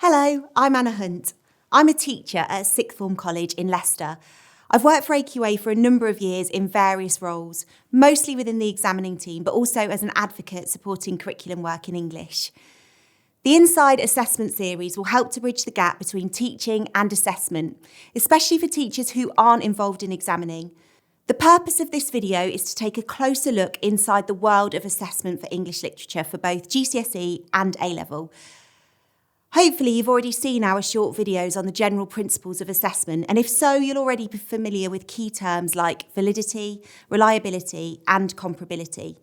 Hello, I'm Anna Hunt. I'm a teacher at a sixth form college in Leicester. I've worked for AQA for a number of years in various roles, mostly within the examining team, but also as an advocate supporting curriculum work in English. The Inside Assessment series will help to bridge the gap between teaching and assessment, especially for teachers who aren't involved in examining. The purpose of this video is to take a closer look inside the world of assessment for English literature for both GCSE and A-level. Hopefully you've already seen our short videos on the general principles of assessment, and if so, you'll already be familiar with key terms like validity, reliability and comparability.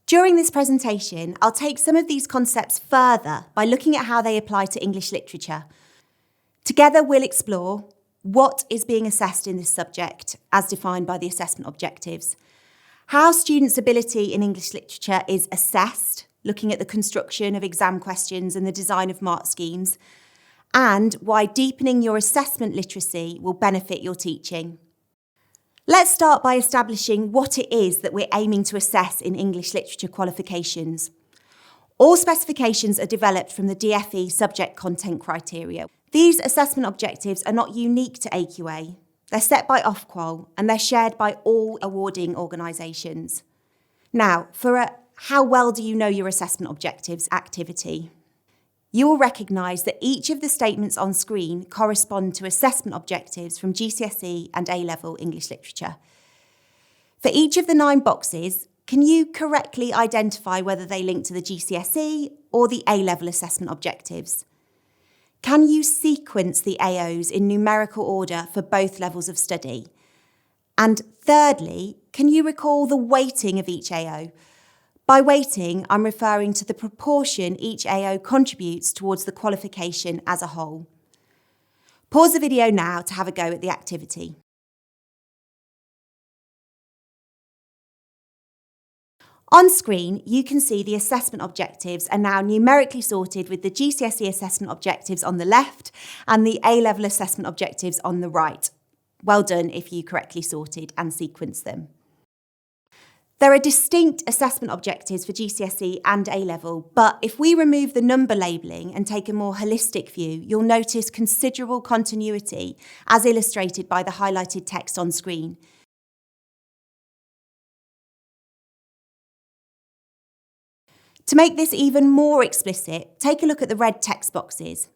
During this presentation, I'll take some of these concepts further by looking at how they apply to English literature. Together we'll explore what is being assessed in this subject as defined by the assessment objectives, how students' ability in English literature is assessed, looking at the construction of exam questions and the design of mark schemes, and why deepening your assessment literacy will benefit your teaching. Let's start by establishing what it is that we're aiming to assess in English literature qualifications. All specifications are developed from the DFE subject content criteria. These assessment objectives are not unique to AQA. They're set by Ofqual and they're shared by all awarding organisations. Now, for a how well do you know your assessment objectives activity? You will recognise that each of the statements on screen correspond to assessment objectives from GCSE and A-level English literature. For each of the 9 boxes, can you correctly identify whether they link to the GCSE or the A-level assessment objectives? Can you sequence the AOs in numerical order for both levels of study? And thirdly, can you recall the weighting of each AO? By weighting, I'm referring to the proportion each AO contributes towards the qualification as a whole. Pause the video now to have a go at the activity. On screen, you can see the assessment objectives are now numerically sorted with the GCSE assessment objectives on the left and the A-level assessment objectives on the right. Well done if you correctly sorted and sequenced them. There are distinct assessment objectives for GCSE and A-level, but if we remove the number labelling and take a more holistic view, you'll notice considerable continuity as illustrated by the highlighted text on screen. To make this even more explicit, take a look at the red text boxes.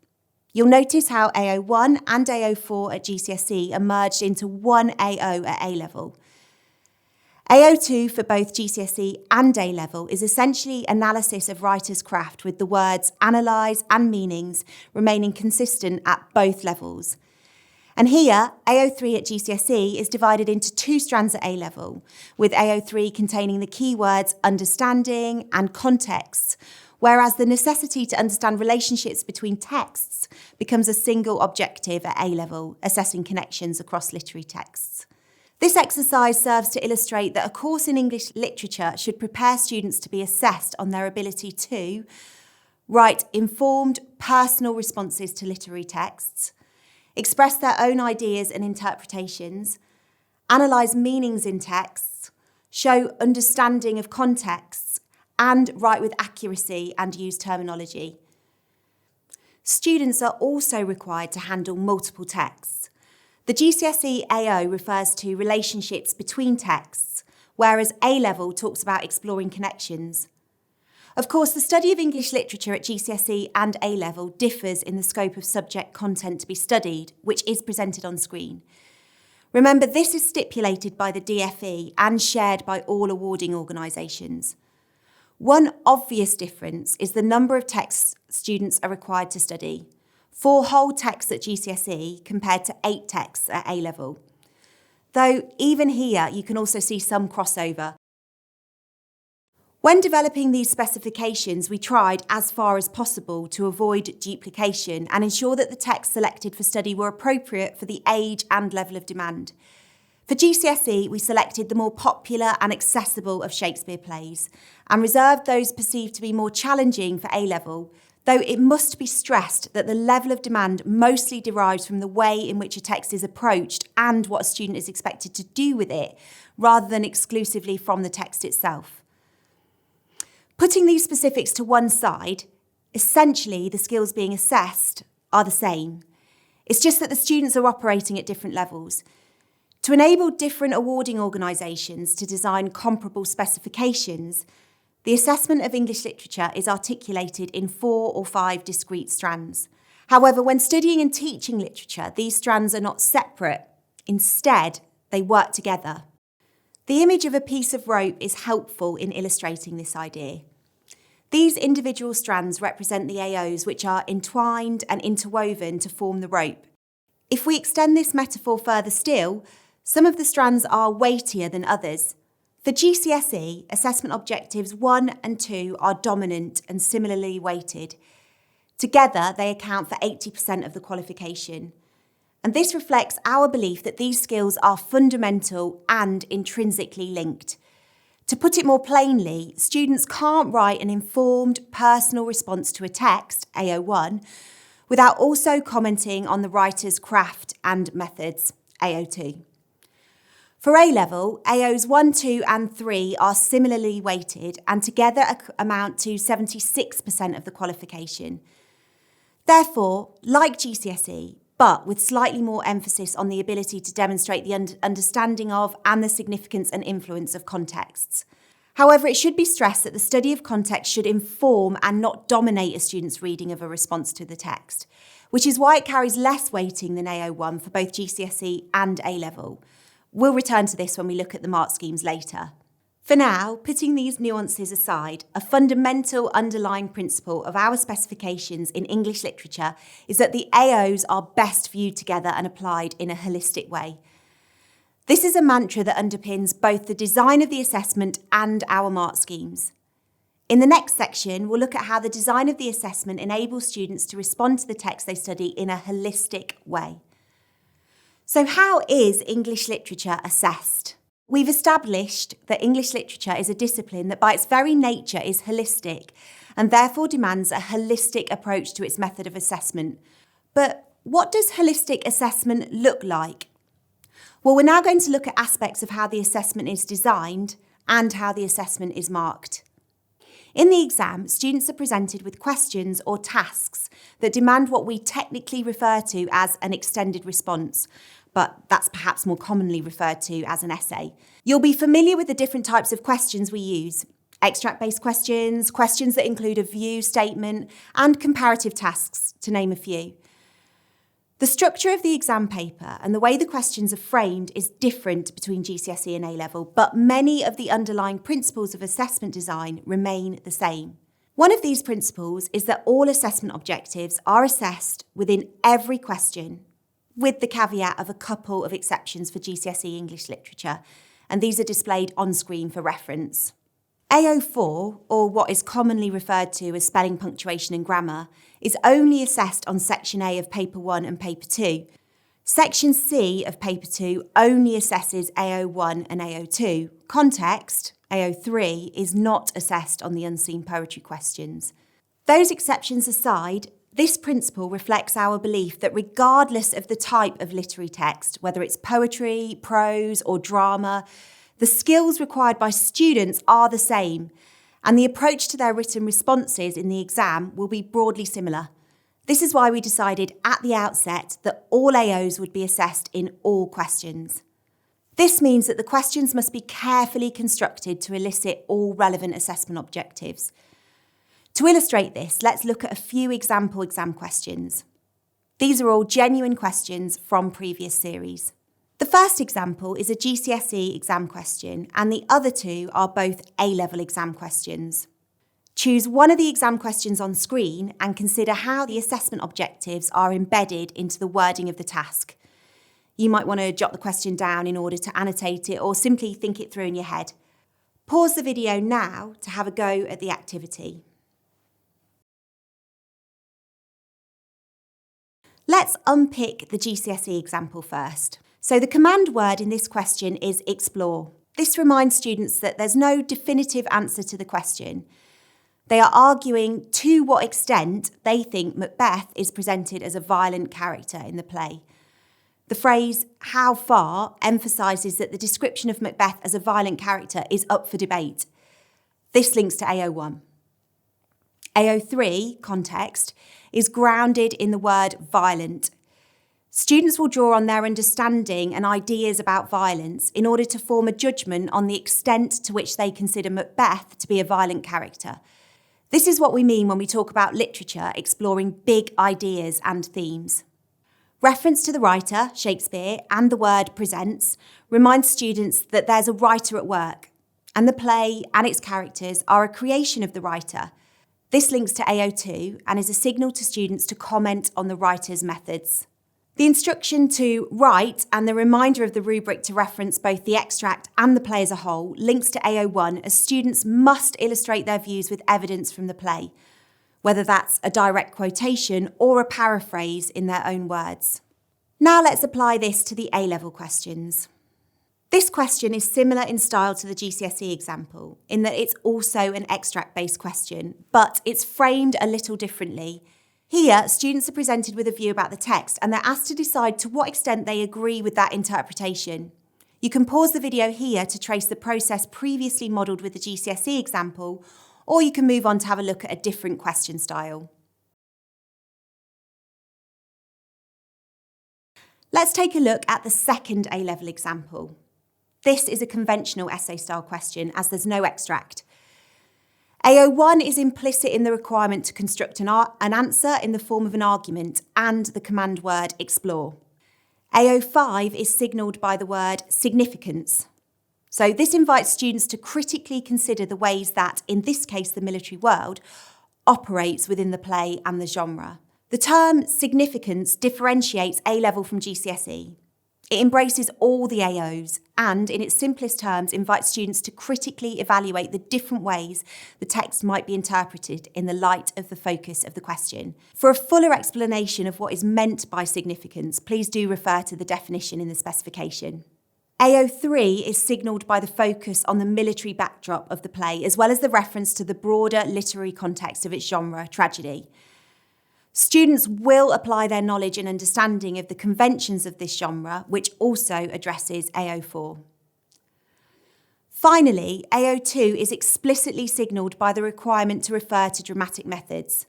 You'll notice how AO1 and AO4 at GCSE are merged into one AO at A-level. AO2 for both GCSE and A-level is essentially analysis of writer's craft with the words analyse and meanings remaining consistent at both levels. And here, AO3 at GCSE is divided into 2 strands at A-level, with AO3 containing the keywords understanding and context, whereas the necessity to understand relationships between texts becomes a single objective at A-level, assessing connections across literary texts. This exercise serves to illustrate that a course in English literature should prepare students to be assessed on their ability to write informed, personal responses to literary texts, express their own ideas and interpretations, analyse meanings in texts, show understanding of contexts, and write with accuracy and use terminology. Students are also required to handle multiple texts. The GCSE AO refers to relationships between texts, whereas A-level talks about exploring connections. Of course, the study of English literature at GCSE and A-level differs in the scope of subject content to be studied, which is presented on screen. Remember, this is stipulated by the DFE and shared by all awarding organisations. One obvious difference is the number of texts students are required to study. 4 whole texts at GCSE compared to 8 texts at A-level. Though even here you can also see some crossover. When developing these specifications, we tried as far as possible to avoid duplication and ensure that the texts selected for study were appropriate for the age and level of demand. For GCSE, we selected the more popular and accessible of Shakespeare plays and reserved those perceived to be more challenging for A-level, though it must be stressed that the level of demand mostly derives from the way in which a text is approached and what a student is expected to do with it, rather than exclusively from the text itself. Putting these specifics to one side, Essentially, the skills being assessed are the same. It's just that the students are operating at different levels. To enable different awarding organisations to design comparable specifications, the assessment of English literature is articulated in 4 or 5 discrete strands. However, when studying and teaching literature, these strands are not separate. Instead, they work together. The image of a piece of rope is helpful in illustrating this idea. These individual strands represent the AOs which are entwined and interwoven to form the rope. If we extend this metaphor further still, some of the strands are weightier than others. For GCSE, assessment objectives 1 and 2 are dominant and similarly weighted. Together, they account for 80% of the qualification. And this reflects our belief that these skills are fundamental and intrinsically linked. To put it more plainly, students can't write an informed, personal response to a text, AO1, without also commenting on the writer's craft and methods, AO2. For A-level, AOs 1, 2 and 3 are similarly weighted and together amount to 76% of the qualification. Therefore, like GCSE, but with slightly more emphasis on the ability to demonstrate the understanding of and the significance and influence of contexts. However, it should be stressed that the study of context should inform and not dominate a student's reading of a response to the text, which is why it carries less weighting than AO1 for both GCSE and A-level. We'll return to this when we look at the mark schemes later. For now, putting these nuances aside, a fundamental underlying principle of our specifications in English literature is that the AOs are best viewed together and applied in a holistic way. This is a mantra that underpins both the design of the assessment and our mark schemes. In the next section, we'll look at how the design of the assessment enables students to respond to the text they study in a holistic way. So how is English literature assessed? We've established that English literature is a discipline that by its very nature is holistic and therefore demands a holistic approach to its method of assessment. But what does holistic assessment look like? Well, we're now going to look at aspects of how the assessment is designed and how the assessment is marked. In the exam, students are presented with questions or tasks that demand what we technically refer to as an extended response, but that's perhaps more commonly referred to as an essay. You'll be familiar with the different types of questions we use: extract-based questions, questions that include a view statement, and comparative tasks, to name a few. The structure of the exam paper and the way the questions are framed is different between GCSE and A-level, but many of the underlying principles of assessment design remain the same. One of these principles is that all assessment objectives are assessed within every question, with the caveat of a couple of exceptions for GCSE English literature, and these are displayed on screen for reference. AO4, or what is commonly referred to as spelling, punctuation and grammar, is only assessed on Section A of Paper 1 and Paper 2. Section C of Paper 2 only assesses AO1 and AO2. Context, AO3, is not assessed on the unseen poetry questions. Those exceptions aside, this principle reflects our belief that regardless of the type of literary text, whether it's poetry, prose or drama, the skills required by students are the same, and the approach to their written responses in the exam will be broadly similar. This is why we decided at the outset that all AOs would be assessed in all questions. This means that the questions must be carefully constructed to elicit all relevant assessment objectives. To illustrate this, let's look at a few example exam questions. These are all genuine questions from previous series. The first example is a GCSE exam question, and the other two are both A-level exam questions. Choose one of the exam questions on screen and consider how the assessment objectives are embedded into the wording of the task. You might want to jot the question down in order to annotate it or simply think it through in your head. Pause the video now to have a go at the activity. Let's unpick the GCSE example first. So the command word in this question is explore. This reminds students that there's no definitive answer to the question. They are arguing to what extent they think Macbeth is presented as a violent character in the play. The phrase how far emphasises that the description of Macbeth as a violent character is up for debate. This links to AO1. AO3, context, is grounded in the word violent. Students will draw on their understanding and ideas about violence in order to form a judgment on the extent to which they consider Macbeth to be a violent character. This is what we mean when we talk about literature exploring big ideas and themes. Reference to the writer, Shakespeare, and the word presents reminds students that there's a writer at work, and the play and its characters are a creation of the writer. This links to AO2 and is a signal to students to comment on the writer's methods. The instruction to write and the reminder of the rubric to reference both the extract and the play as a whole links to AO1 as students must illustrate their views with evidence from the play, whether that's a direct quotation or a paraphrase in their own words. Now let's apply this to the A-level questions. This question is similar in style to the GCSE example, in that it's also an extract-based question, but it's framed a little differently. Here, students are presented with a view about the text and they're asked to decide to what extent they agree with that interpretation. You can pause the video here to trace the process previously modelled with the GCSE example, or you can move on to have a look at a different question style. Let's take a look at the second A-level example. This is a conventional essay style question as there's no extract. AO1 is implicit in the requirement to construct an answer in the form of an argument and the command word explore. AO5 is signalled by the word significance. So this invites students to critically consider the ways that, in this case the military world, operates within the play and the genre. The term significance differentiates A-level from GCSE. It embraces all the AOs and, in its simplest terms, invites students to critically evaluate the different ways the text might be interpreted in the light of the focus of the question. For a fuller explanation of what is meant by significance, please do refer to the definition in the specification. AO3 is signalled by the focus on the military backdrop of the play, as well as the reference to the broader literary context of its genre, tragedy. Students will apply their knowledge and understanding of the conventions of this genre, which also addresses AO4. Finally, AO2 is explicitly signalled by the requirement to refer to dramatic methods.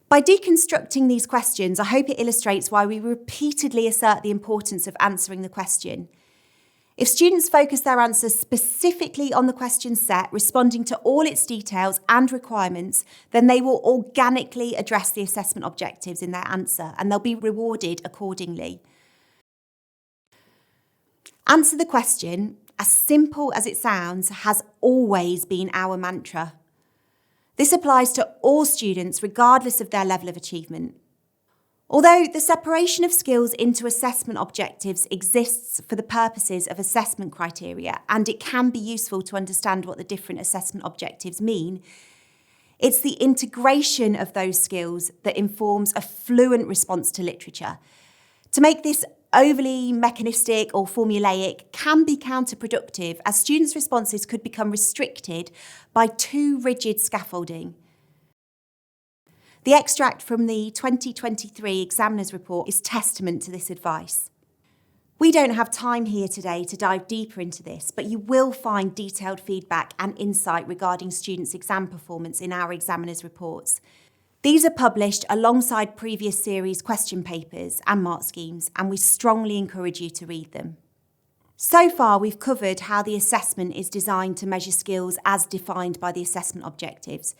By deconstructing these questions, I hope it illustrates why we repeatedly assert the importance of answering the question. If students focus their answers specifically on the question set, responding to all its details and requirements, then they will organically address the assessment objectives in their answer and they'll be rewarded accordingly. Answer the question, as simple as it sounds, has always been our mantra. This applies to all students regardless of their level of achievement. Although the separation of skills into assessment objectives exists for the purposes of assessment criteria, and it can be useful to understand what the different assessment objectives mean, it's the integration of those skills that informs a fluent response to literature. To make this overly mechanistic or formulaic can be counterproductive, as students' responses could become restricted by too rigid scaffolding. The extract from the 2023 Examiners Report is testament to this advice. We don't have time here today to dive deeper into this, but you will find detailed feedback and insight regarding students' exam performance in our Examiners Reports. These are published alongside previous series question papers and mark schemes, and we strongly encourage you to read them. So far, we've covered how the assessment is designed to measure skills as defined by the assessment objectives.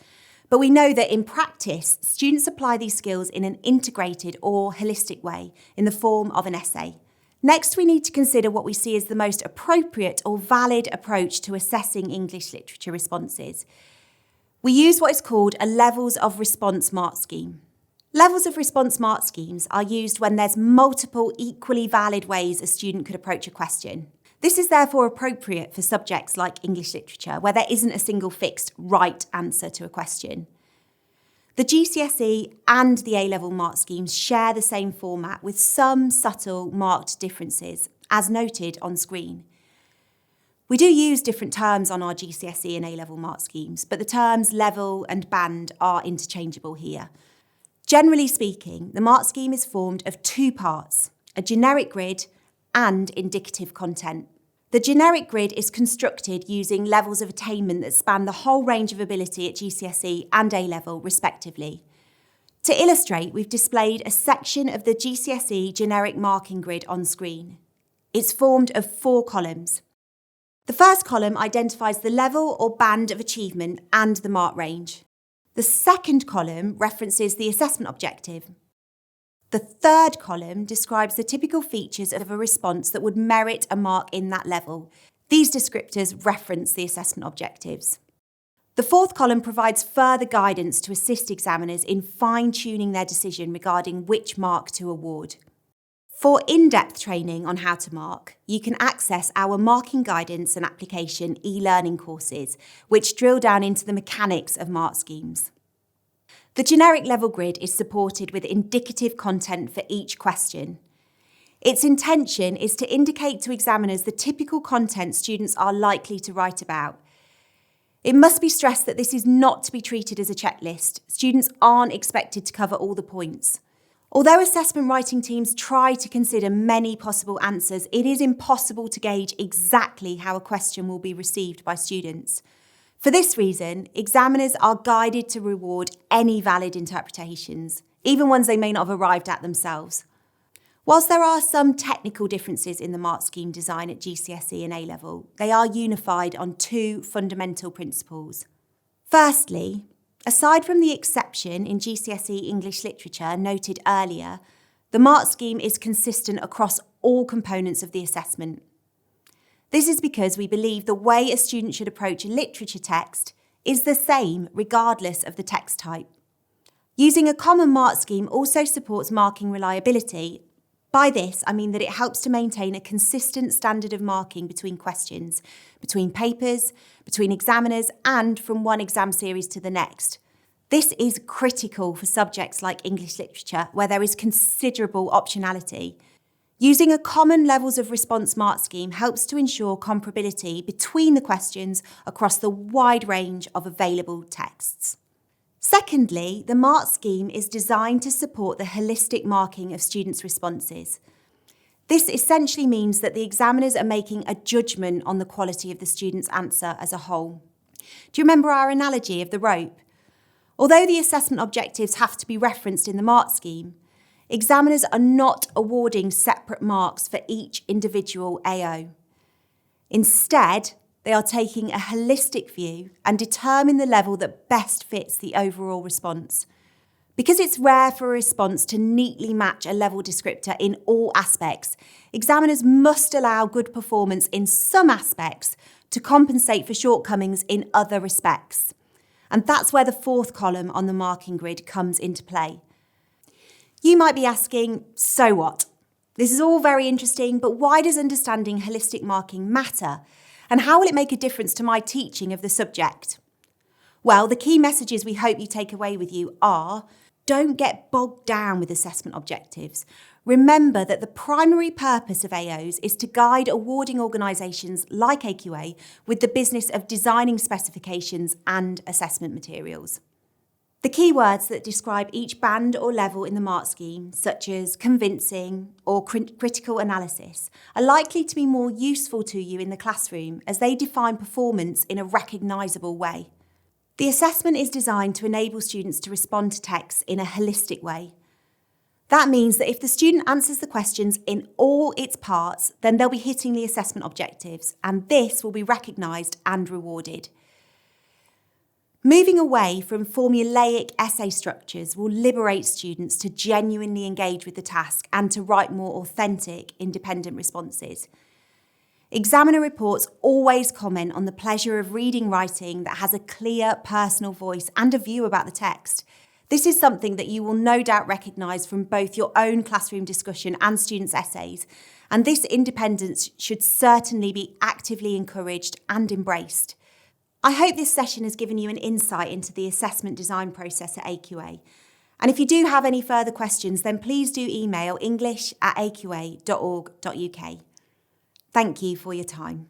But we know that in practice, students apply these skills in an integrated or holistic way in the form of an essay. Next, we need to consider what we see as the most appropriate or valid approach to assessing English literature responses. We use what is called a levels of response mark scheme. Levels of response mark schemes are used when there's multiple equally valid ways a student could approach a question. This is therefore appropriate for subjects like English literature, where there isn't a single fixed right answer to a question. The GCSE and the A-level mark schemes share the same format with some subtle marked differences, as noted on screen. We do use different terms on our GCSE and A-level mark schemes, but the terms level and band are interchangeable here. Generally speaking, the mark scheme is formed of two parts, a generic grid and indicative content. The generic grid is constructed using levels of attainment that span the whole range of ability at GCSE and A-level, respectively. To illustrate, we've displayed a section of the GCSE generic marking grid on screen. It's formed of 4 columns. The first column identifies the level or band of achievement and the mark range. The second column references the assessment objective. The third column describes the typical features of a response that would merit a mark in that level. These descriptors reference the assessment objectives. The fourth column provides further guidance to assist examiners in fine-tuning their decision regarding which mark to award. For in-depth training on how to mark, you can access our marking guidance and application e-learning courses, which drill down into the mechanics of mark schemes. The generic level grid is supported with indicative content for each question. Its intention is to indicate to examiners the typical content students are likely to write about. It must be stressed that this is not to be treated as a checklist. Students aren't expected to cover all the points. Although assessment writing teams try to consider many possible answers, it is impossible to gauge exactly how a question will be received by students. For this reason, examiners are guided to reward any valid interpretations, even ones they may not have arrived at themselves. Whilst there are some technical differences in the mark scheme design at GCSE and A-level, they are unified on 2 fundamental principles. Firstly, aside from the exception in GCSE English Literature noted earlier, the mark scheme is consistent across all components of the assessment. This is because we believe the way a student should approach a literature text is the same regardless of the text type. Using a common mark scheme also supports marking reliability. By this, I mean that it helps to maintain a consistent standard of marking between questions, between papers, between examiners, and from one exam series to the next. This is critical for subjects like English Literature, where there is considerable optionality. Using a common levels of response mark scheme helps to ensure comparability between the questions across the wide range of available texts. Secondly, the mark scheme is designed to support the holistic marking of students' responses. This essentially means that the examiners are making a judgment on the quality of the student's answer as a whole. Do you remember our analogy of the rope? Although the assessment objectives have to be referenced in the mark scheme, examiners are not awarding separate marks for each individual AO. Instead, they are taking a holistic view and determine the level that best fits the overall response. Because it's rare for a response to neatly match a level descriptor in all aspects, examiners must allow good performance in some aspects to compensate for shortcomings in other respects. And that's where the 4th column on the marking grid comes into play. You might be asking, so what? This is all very interesting, but why does understanding holistic marking matter? And how will it make a difference to my teaching of the subject? Well, the key messages we hope you take away with you are: don't get bogged down with assessment objectives. Remember that the primary purpose of AOs is to guide awarding organisations like AQA with the business of designing specifications and assessment materials. The key words that describe each band or level in the mark scheme, such as convincing or critical analysis, are likely to be more useful to you in the classroom as they define performance in a recognisable way. The assessment is designed to enable students to respond to texts in a holistic way. That means that if the student answers the questions in all its parts, then they'll be hitting the assessment objectives, and this will be recognised and rewarded. Moving away from formulaic essay structures will liberate students to genuinely engage with the task and to write more authentic, independent responses. Examiner reports always comment on the pleasure of reading writing that has a clear personal voice and a view about the text. This is something that you will no doubt recognise from both your own classroom discussion and students' essays, and this independence should certainly be actively encouraged and embraced. I hope this session has given you an insight into the assessment design process at AQA. And if you do have any further questions, then please do email english@aqa.org.uk. Thank you for your time.